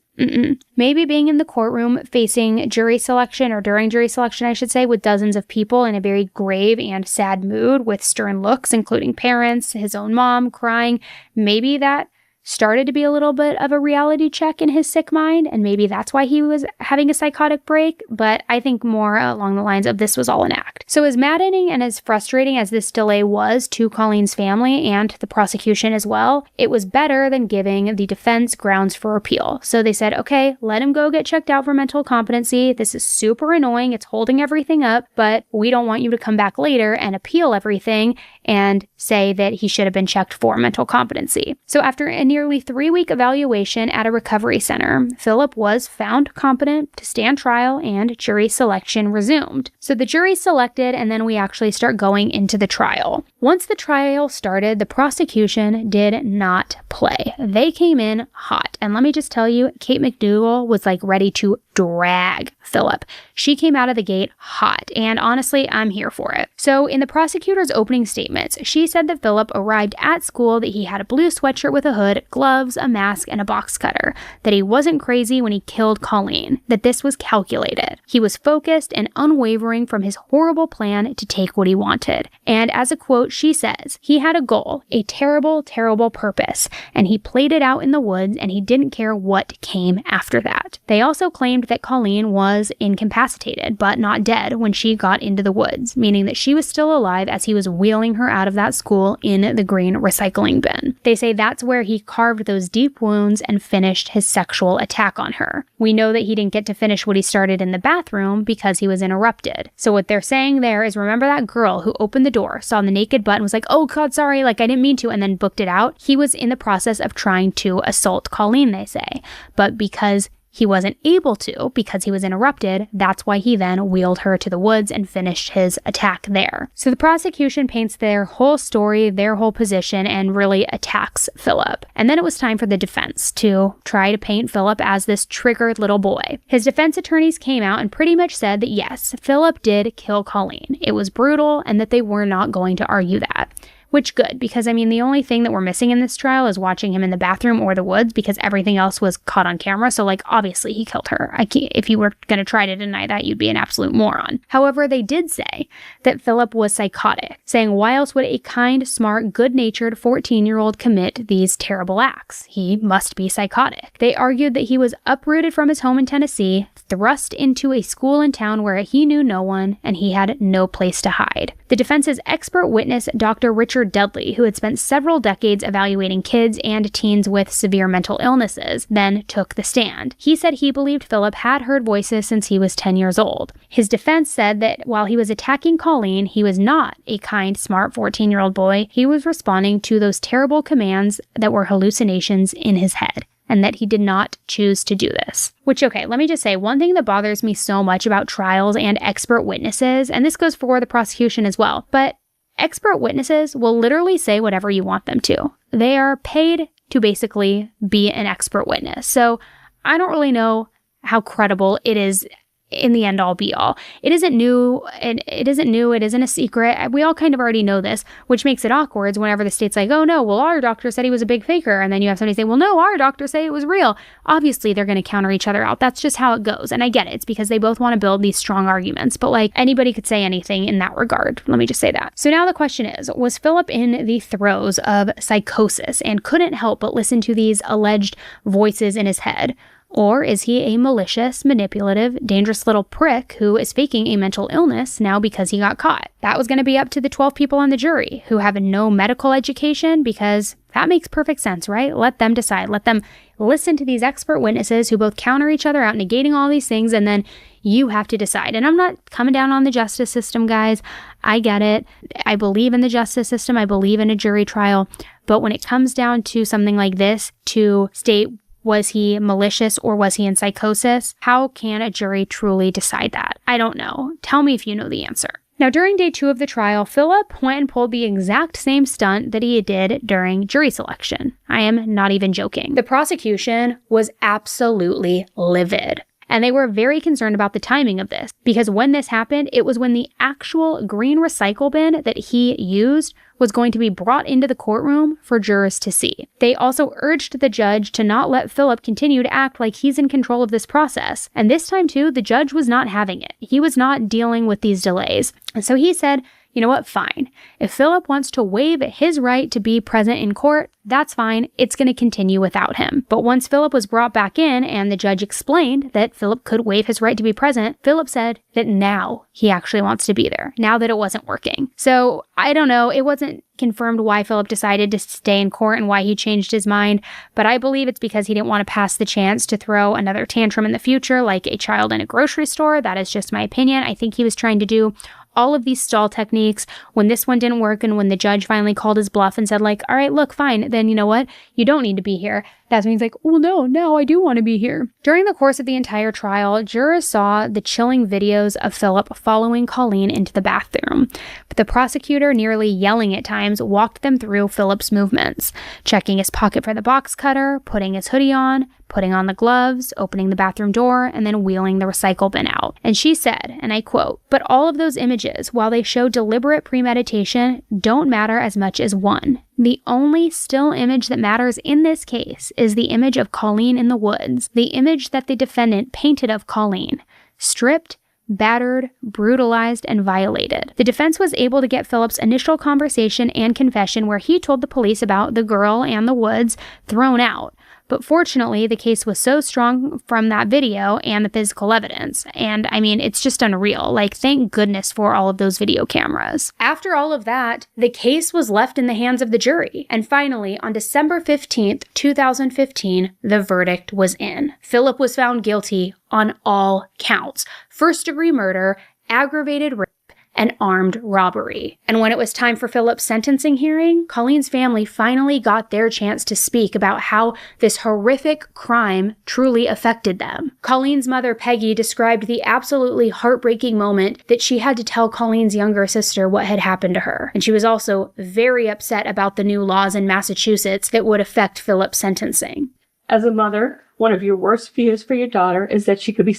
Maybe being in the courtroom facing jury selection, or during jury selection, I should say, with dozens of people in a very grave and sad mood with stern looks, including parents, his own mom crying. Maybe that started to be a little bit of a reality check in his sick mind, and maybe that's why he was having a psychotic break, but I think more along the lines of this was all an act. So as maddening and as frustrating as this delay was to Colleen's family and the prosecution as well, it was better than giving the defense grounds for appeal. So they said, okay, let him go get checked out for mental competency. This is super annoying. It's holding everything up, but we don't want you to come back later and appeal everything and say that he should have been checked for mental competency. So after a nearly 3-week evaluation at a recovery center, Philip was found competent to stand trial and jury selection resumed. So the jury selected, and then we actually start going into the trial. Once the trial started, the prosecution did not play. They came in hot. And let me just tell you, Kate McDougal was like ready to drag Philip. She came out of the gate hot, and honestly, I'm here for it. So in the prosecutor's opening statements, she said that Philip arrived at school, that he had a blue sweatshirt with a hood, gloves, a mask, and a box cutter, that he wasn't crazy when he killed Colleen, that this was calculated. He was focused and unwavering from his horrible plan to take what he wanted. And as a quote, she says, he had a goal, a terrible, terrible purpose, and he played it out in the woods, and he didn't care what came after that. They also claimed that Colleen was incapacitated, but not dead when she got into the woods, meaning that she was still alive as he was wheeling her out of that school in the green recycling bin. They say that's where he carved those deep wounds and finished his sexual attack on her. We know that he didn't get to finish what he started in the bathroom because he was interrupted. So what they're saying there is, remember that girl who opened the door, saw the naked butt and was like, oh God, sorry, like I didn't mean to, and then booked it out? He was in the process of trying to assault Colleen, they say. But because he wasn't able to, because he was interrupted, that's why he then wheeled her to the woods and finished his attack there. So the prosecution paints their whole story, their whole position, and really attacks Philip. And then it was time for the defense to try to paint Philip as this triggered little boy. His defense attorneys came out and pretty much said that yes, Philip did kill Colleen. It was brutal and that they were not going to argue that. Which good, because I mean, the only thing that we're missing in this trial is watching him in the bathroom or the woods, because everything else was caught on camera. So like, obviously he killed her. If you were going to try to deny that, you'd be an absolute moron. However, they did say that Philip was psychotic, saying why else would a kind, smart, good-natured 14-year-old commit these terrible acts? He must be psychotic. They argued that he was uprooted from his home in Tennessee, thrust into a school in town where he knew no one, and he had no place to hide. The defense's expert witness, Dr. Richard Dudley, who had spent several decades evaluating kids and teens with severe mental illnesses, then took the stand. He said he believed Philip had heard voices since he was 10 years old. His defense said that while he was attacking Colleen, he was not a kind, smart 14-year-old boy. He was responding to those terrible commands that were hallucinations in his head, and that he did not choose to do this. Which, okay, let me just say, one thing that bothers me so much about trials and expert witnesses, and this goes for the prosecution as well, but expert witnesses will literally say whatever you want them to. They are paid to basically be an expert witness. So I don't really know how credible it is in the end all be all. It isn't new, it isn't a secret. We all kind of already know this, which makes it awkward whenever the state's like, oh no, well our doctor said he was a big faker, and then you have somebody say, well no, our doctor say it was real. Obviously they're going to counter each other out. That's just how it goes, and I get it. It's because they both want to build these strong arguments, but like anybody could say anything in that regard. Let me just say that. So now the question is, was Philip in the throes of psychosis and couldn't help but listen to these alleged voices in his head? Or is he a malicious, manipulative, dangerous little prick who is faking a mental illness now because he got caught? That was going to be up to the 12 people on the jury who have no medical education, because that makes perfect sense, right? Let them decide. Let them listen to these expert witnesses who both counter each other out, negating all these things, and then you have to decide. And I'm not coming down on the justice system, guys. I get it. I believe in the justice system. I believe in a jury trial. But when it comes down to something like this, to state, was he malicious or was he in psychosis? How can a jury truly decide that? I don't know. Tell me if you know the answer. Now, during day 2 of the trial, Philip went and pulled the exact same stunt that he did during jury selection. I am not even joking. The prosecution was absolutely livid. And they were very concerned about the timing of this, because when this happened, it was when the actual green recycle bin that he used was going to be brought into the courtroom for jurors to see. They also urged the judge to not let Philip continue to act like he's in control of this process. And this time too, the judge was not having it. He was not dealing with these delays. And so he said, you know what, fine. If Philip wants to waive his right to be present in court, that's fine. It's going to continue without him. But once Philip was brought back in and the judge explained that Philip could waive his right to be present, Philip said that now he actually wants to be there, now that it wasn't working. So I don't know. It wasn't confirmed why Philip decided to stay in court and why he changed his mind, but I believe it's because he didn't want to pass the chance to throw another tantrum in the future like a child in a grocery store. That is just my opinion. I think he was trying to do all of these stall techniques when this one didn't work, and when the judge finally called his bluff and said like, all right, look, fine, then you know what? You don't need to be here. That's when he's like, well, no, now I do want to be here. During the course of the entire trial, jurors saw the chilling videos of Philip following Colleen into the bathroom. But the prosecutor, nearly yelling at times, walked them through Philip's movements, checking his pocket for the box cutter, putting his hoodie on, putting on the gloves, opening the bathroom door, and then wheeling the recycle bin out. And she said, and I quote, "But all of those images, while they show deliberate premeditation, don't matter as much as one. The only still image that matters in this case is the image of Colleen in the woods, the image that the defendant painted of Colleen, stripped, battered, brutalized, and violated." The defense was able to get Philip's initial conversation and confession where he told the police about the girl and the woods thrown out. But fortunately, the case was so strong from that video and the physical evidence. And I mean, it's just unreal. Like, thank goodness for all of those video cameras. After all of that, the case was left in the hands of the jury. And finally, on December 15th, 2015, the verdict was in. Philip was found guilty on all counts: first-degree murder, aggravated rape, and armed robbery. And when it was time for Philip's sentencing hearing, Colleen's family finally got their chance to speak about how this horrific crime truly affected them. Colleen's mother, Peggy, described the absolutely heartbreaking moment that she had to tell Colleen's younger sister what had happened to her. And she was also very upset about the new laws in Massachusetts that would affect Philip's sentencing. As a mother, one of your worst fears for your daughter is that she could be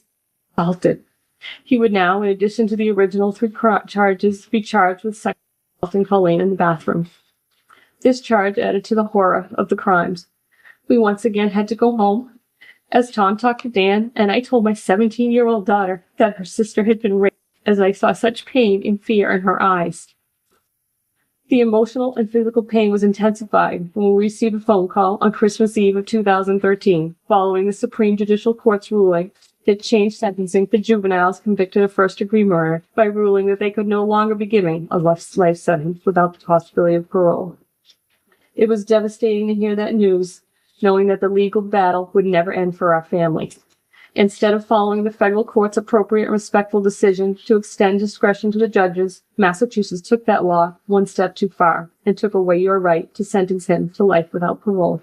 assaulted. He would now, in addition to the original 3 charges, be charged with sexual assaulting Colleen in the bathroom. This charge added to the horror of the crimes. We once again had to go home, as Tom talked to Dan, and I told my 17-year-old daughter that her sister had been raped, as I saw such pain and fear in her eyes. The emotional and physical pain was intensified when we received a phone call on Christmas Eve of 2013, following the Supreme Judicial Court's ruling that changed sentencing for juveniles convicted of first-degree murder by ruling that they could no longer be given a life sentence without the possibility of parole. It was devastating to hear that news, knowing that the legal battle would never end for our family. Instead of following the federal court's appropriate and respectful decision to extend discretion to the judges, Massachusetts took that law one step too far and took away your right to sentence him to life without parole.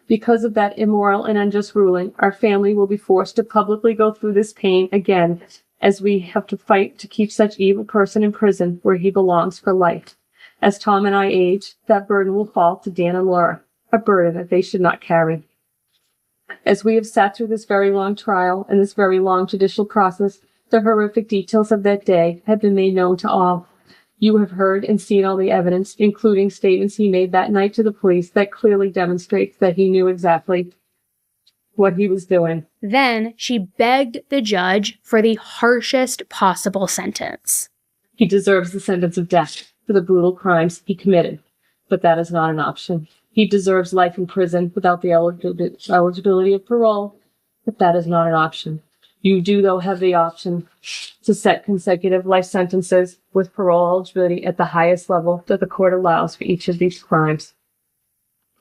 Because of that immoral and unjust ruling, our family will be forced to publicly go through this pain again, as we have to fight to keep such evil person in prison where he belongs for life. As Tom and I age, that burden will fall to Dan and Laura, a burden that they should not carry. As we have sat through this very long trial and this very long judicial process, the horrific details of that day have been made known to all. You have heard and seen all the evidence, including statements he made that night to the police that clearly demonstrates that he knew exactly what he was doing. Then she begged the judge for the harshest possible sentence. He deserves the sentence of death for the brutal crimes he committed, but that is not an option. He deserves life in prison without the eligibility of parole, but that is not an option. You do, though, have the option to set consecutive life sentences with parole eligibility at the highest level that the court allows for each of these crimes.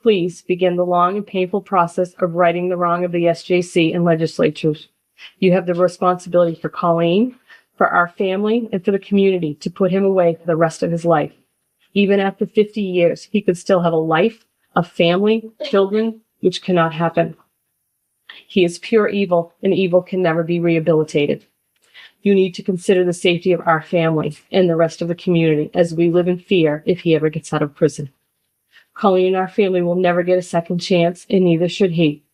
Please begin the long and painful process of righting the wrong of the SJC and legislatures. You have the responsibility for Colleen, for our family, and for the community to put him away for the rest of his life. Even after 50 years, he could still have a life, a family, children, which cannot happen. He is pure evil, and evil can never be rehabilitated. You need to consider the safety of our family and the rest of the community as we live in fear if he ever gets out of prison. Colleen and our family will never get a second chance, and neither should he.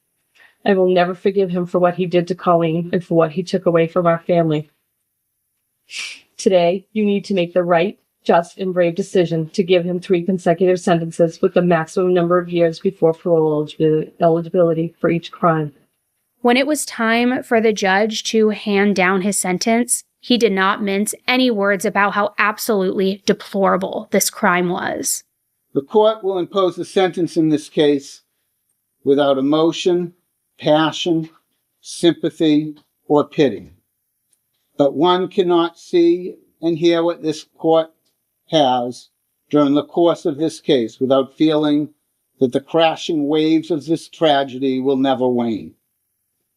I will never forgive him for what he did to Colleen and for what he took away from our family. Today, you need to make the right, just, and brave decision to give him 3 consecutive sentences with the maximum number of years before parole eligibility for each crime. When it was time for the judge to hand down his sentence, he did not mince any words about how absolutely deplorable this crime was. The court will impose a sentence in this case without emotion, passion, sympathy, or pity. But one cannot see and hear what this court has during the course of this case without feeling that the crashing waves of this tragedy will never wane.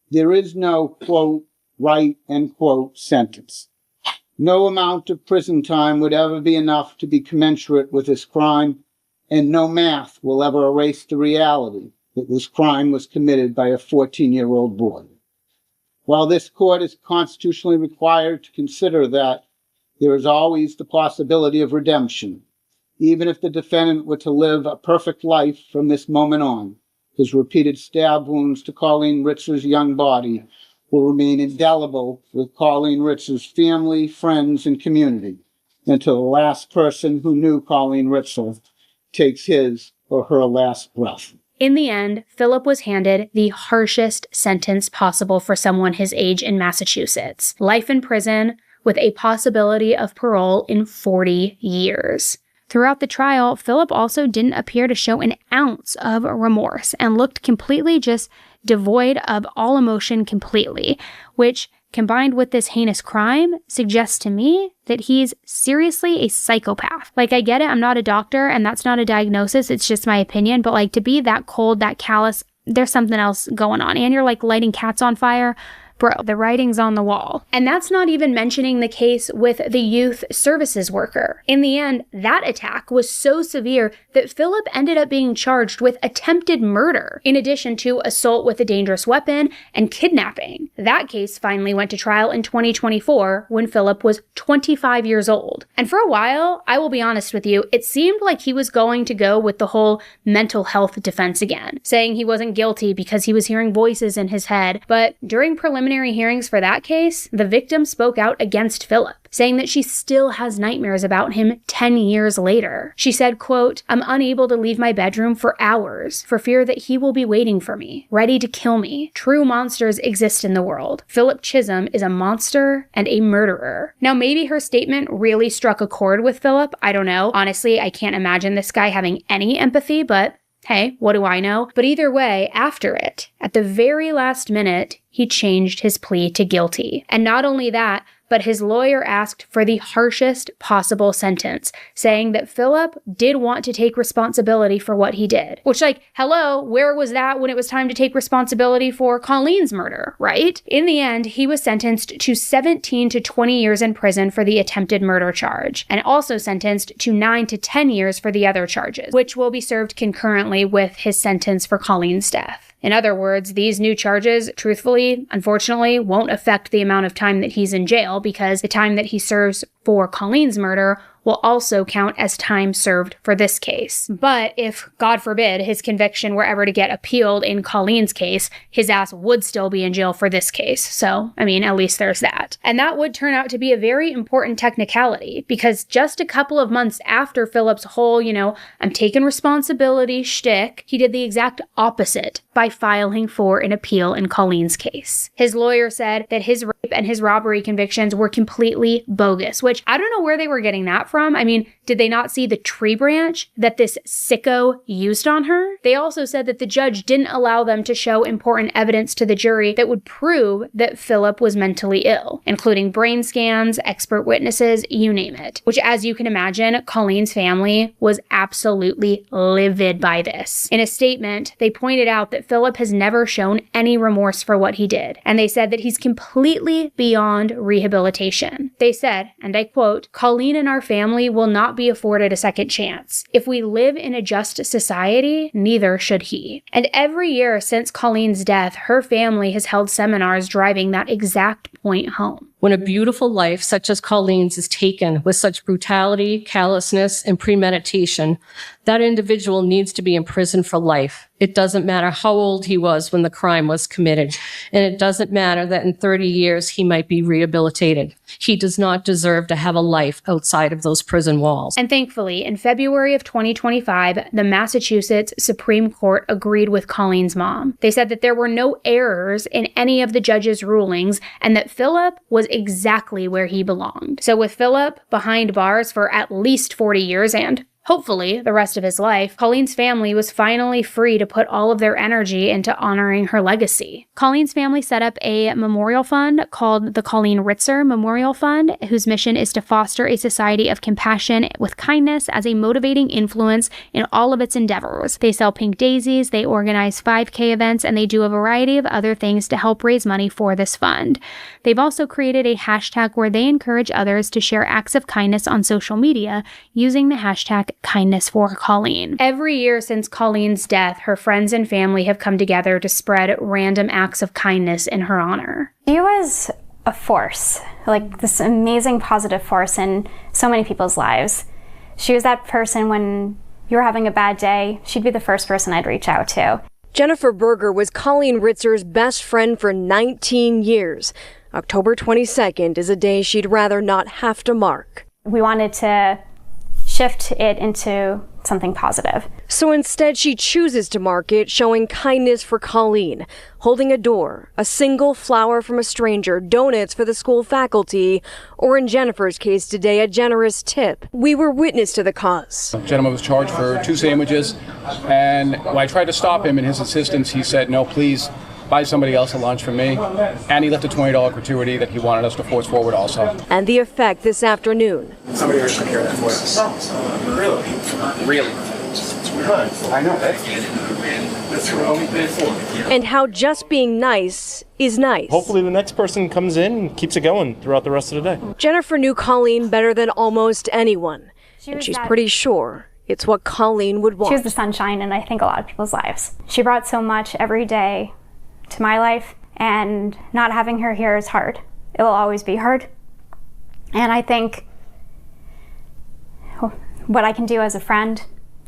There is no, quote, right, end quote, sentence. No amount of prison time would ever be enough to be commensurate with this crime, and no math will ever erase the reality that this crime was committed by a 14-year-old boy. While this court is constitutionally required to consider that there is always the possibility of redemption, even if the defendant were to live a perfect life from this moment on, his repeated stab wounds to Colleen Ritzer's young body will remain indelible with Colleen Ritzer's family, friends, and community until the last person who knew Colleen Ritzer takes his or her last breath. In the end, Philip was handed the harshest sentence possible for someone his age in Massachusetts: life in prison with a possibility of parole in 40 years. Throughout the trial, Philip also didn't appear to show an ounce of remorse and looked completely just devoid of all emotion completely, which, combined with this heinous crime, suggests to me that he's seriously a psychopath. Like, I get it, I'm not a doctor, and that's not a diagnosis, it's just my opinion, but like, to be that cold, that callous, there's something else going on. And you're like lighting cats on fire. Bro, the writing's on the wall. And that's not even mentioning the case with the youth services worker. In the end, that attack was so severe that Philip ended up being charged with attempted murder, in addition to assault with a dangerous weapon and kidnapping. That case finally went to trial in 2024 when Philip was 25 years old. And for a while, I will be honest with you, it seemed like he was going to go with the whole mental health defense again, saying he wasn't guilty because he was hearing voices in his head. But during preliminary hearings for that case, the victim spoke out against Philip, saying that she still has nightmares about him 10 years later. She said, quote, "I'm unable to leave my bedroom for hours for fear that he will be waiting for me, ready to kill me. True monsters exist in the world. Philip Chism is a monster and a murderer." Now, maybe her statement really struck a chord with Philip. I don't know. Honestly, I can't imagine this guy having any empathy, but hey, what do I know? But either way, after it, at the very last minute, he changed his plea to guilty. And not only that, but his lawyer asked for the harshest possible sentence, saying that Philip did want to take responsibility for what he did. Which, like, hello, where was that when it was time to take responsibility for Colleen's murder, right? In the end, he was sentenced to 17 to 20 years in prison for the attempted murder charge, and also sentenced to 9 to 10 years for the other charges, which will be served concurrently with his sentence for Colleen's death. In other words, these new charges, truthfully, unfortunately, won't affect the amount of time that he's in jail, because the time that he serves for Colleen's murder will also count as time served for this case. But if, God forbid, his conviction were ever to get appealed in Colleen's case, his ass would still be in jail for this case. So, I mean, at least there's that. And that would turn out to be a very important technicality, because just a couple of months after Philip's whole, I'm taking responsibility shtick, he did the exact opposite by filing for an appeal in Colleen's case. His lawyer said that his rape and his robbery convictions were completely bogus, which I don't know where they were getting that from. I mean, did they not see the tree branch that this sicko used on her? They also said that the judge didn't allow them to show important evidence to the jury that would prove that Philip was mentally ill, including brain scans, expert witnesses, you name it. Which, as you can imagine, Colleen's family was absolutely livid by this. In a statement, they pointed out that Philip has never shown any remorse for what he did, and they said that he's completely beyond rehabilitation. They said, and I quote, "Colleen and our family will not be afforded a second chance. If we live in a just society, neither should he." And every year since Colleen's death, her family has held seminars driving that exact point home. When a beautiful life such as Colleen's is taken with such brutality, callousness, and premeditation, that individual needs to be in prison for life. It doesn't matter how old he was when the crime was committed, and it doesn't matter that in 30 years he might be rehabilitated. He does not deserve to have a life outside of those prison walls. And thankfully, in February of 2025, the Massachusetts Supreme Court agreed with Colleen's mom. They said that there were no errors in any of the judge's rulings, and that Philip was exactly where he belonged. So with Philip behind bars for at least 40 years and hopefully the rest of his life, Colleen's family was finally free to put all of their energy into honoring her legacy. Colleen's family set up a memorial fund called the Colleen Ritzer Memorial Fund, whose mission is to foster a society of compassion with kindness as a motivating influence in all of its endeavors. They sell pink daisies, they organize 5K events, and they do a variety of other things to help raise money for this fund. They've also created a hashtag where they encourage others to share acts of kindness on social media using the hashtag Kindness for Colleen. Every year since Colleen's death, her friends and family have come together to spread random acts of kindness in her honor. She was a force, like this amazing positive force in so many people's lives. She was that person when you were having a bad day, she'd be the first person I'd reach out to. Jennifer Berger was Colleen Ritzer's best friend for 19 years. October 22nd is a day she'd rather not have to mark. We wanted to shift it into something positive. So instead, she chooses to market showing kindness for Colleen, holding a door, a single flower from a stranger, donuts for the school faculty, or in Jennifer's case today, a generous tip. We were witness to the cause. The gentleman was charged for 2 sandwiches, and when I tried to stop him in his insistence, he said, "No, please, buy somebody else a lunch for me." And he left a $20 gratuity that he wanted us to force forward also. And the effect this afternoon. Somebody already took care of that for us. Really? Really? I know. That's what we paid for. And how just being nice is nice. Hopefully the next person comes in and keeps it going throughout the rest of the day. Jennifer knew Colleen better than almost anyone. And she's pretty sure it's what Colleen would want. She was the sunshine in, I think, a lot of people's lives. She brought so much every day to my life, and not having her here is hard. It will always be hard. And I think what I can do as a friend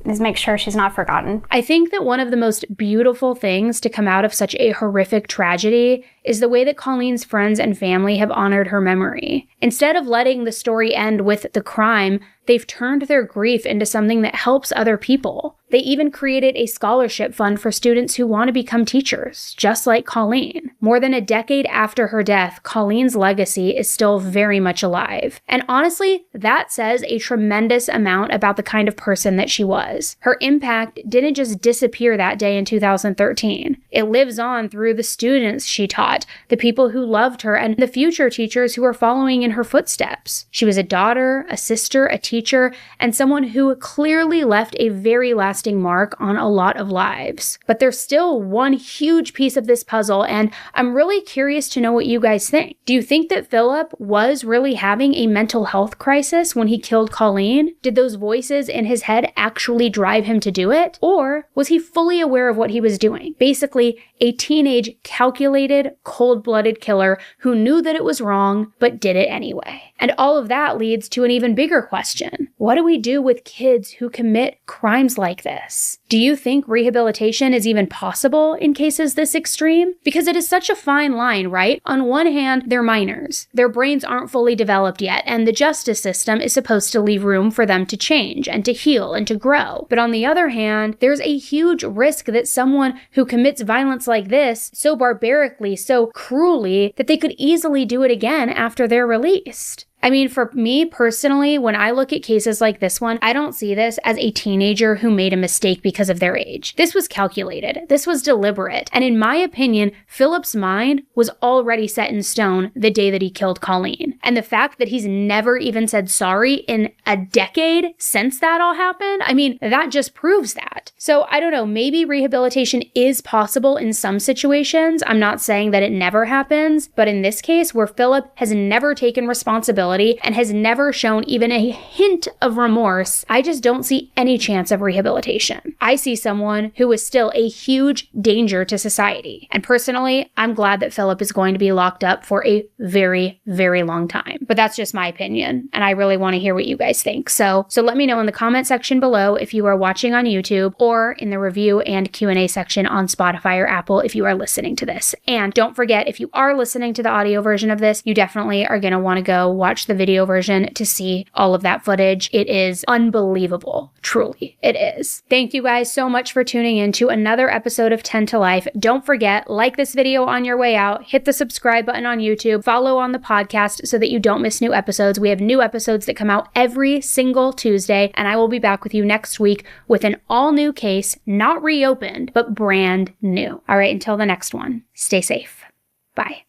is make sure she's not forgotten. I think that one of the most beautiful things to come out of such a horrific tragedy is the way that Colleen's friends and family have honored her memory. Instead of letting the story end with the crime, they've turned their grief into something that helps other people. They even created a scholarship fund for students who want to become teachers, just like Colleen. More than a decade after her death, Colleen's legacy is still very much alive. And honestly, that says a tremendous amount about the kind of person that she was. Her impact didn't just disappear that day in 2013. It lives on through the students she taught, the people who loved her, and the future teachers who are following in her footsteps. She was a daughter, a sister, a teacher, and someone who clearly left a very lasting mark on a lot of lives. But there's still one huge piece of this puzzle, and I'm really curious to know what you guys think. Do you think that Philip was really having a mental health crisis when he killed Colleen? Did those voices in his head actually drive him to do it? Or was he fully aware of what he was doing? Basically, a teenage, calculated, cold-blooded killer who knew that it was wrong, but did it anyway. And all of that leads to an even bigger question. What do we do with kids who commit crimes like this? Do you think rehabilitation is even possible in cases this extreme? Because it is such a fine line, right? On one hand, they're minors. Their brains aren't fully developed yet, and the justice system is supposed to leave room for them to change and to heal and to grow. But on the other hand, there's a huge risk that someone who commits violence like this so barbarically, so cruelly, that they could easily do it again after they're released. I mean, for me personally, when I look at cases like this one, I don't see this as a teenager who made a mistake because of their age. This was calculated. This was deliberate. And in my opinion, Philip's mind was already set in stone the day that he killed Colleen. And the fact that he's never even said sorry in a decade since that all happened, I mean, that just proves that. So I don't know, maybe rehabilitation is possible in some situations. I'm not saying that it never happens, but in this case where Philip has never taken responsibility and has never shown even a hint of remorse, I just don't see any chance of rehabilitation. I see someone who is still a huge danger to society. And personally, I'm glad that Philip is going to be locked up for a very, very long time. But that's just my opinion, and I really want to hear what you guys think. So let me know in the comment section below if you are watching on YouTube, or in the review and Q&A section on Spotify or Apple if you are listening to this. And don't forget, if you are listening to the audio version of this, you definitely are going to want to go watch the video version to see all of that footage. It is unbelievable. Truly, it is. Thank you guys so much for tuning in to another episode of 10 to Life. Don't forget, like this video on your way out, hit the subscribe button on YouTube, follow on the podcast so that you don't miss new episodes. We have new episodes that come out every single Tuesday, and I will be back with you next week with an all-new case, not reopened, but brand new. All right, until the next one, stay safe. Bye.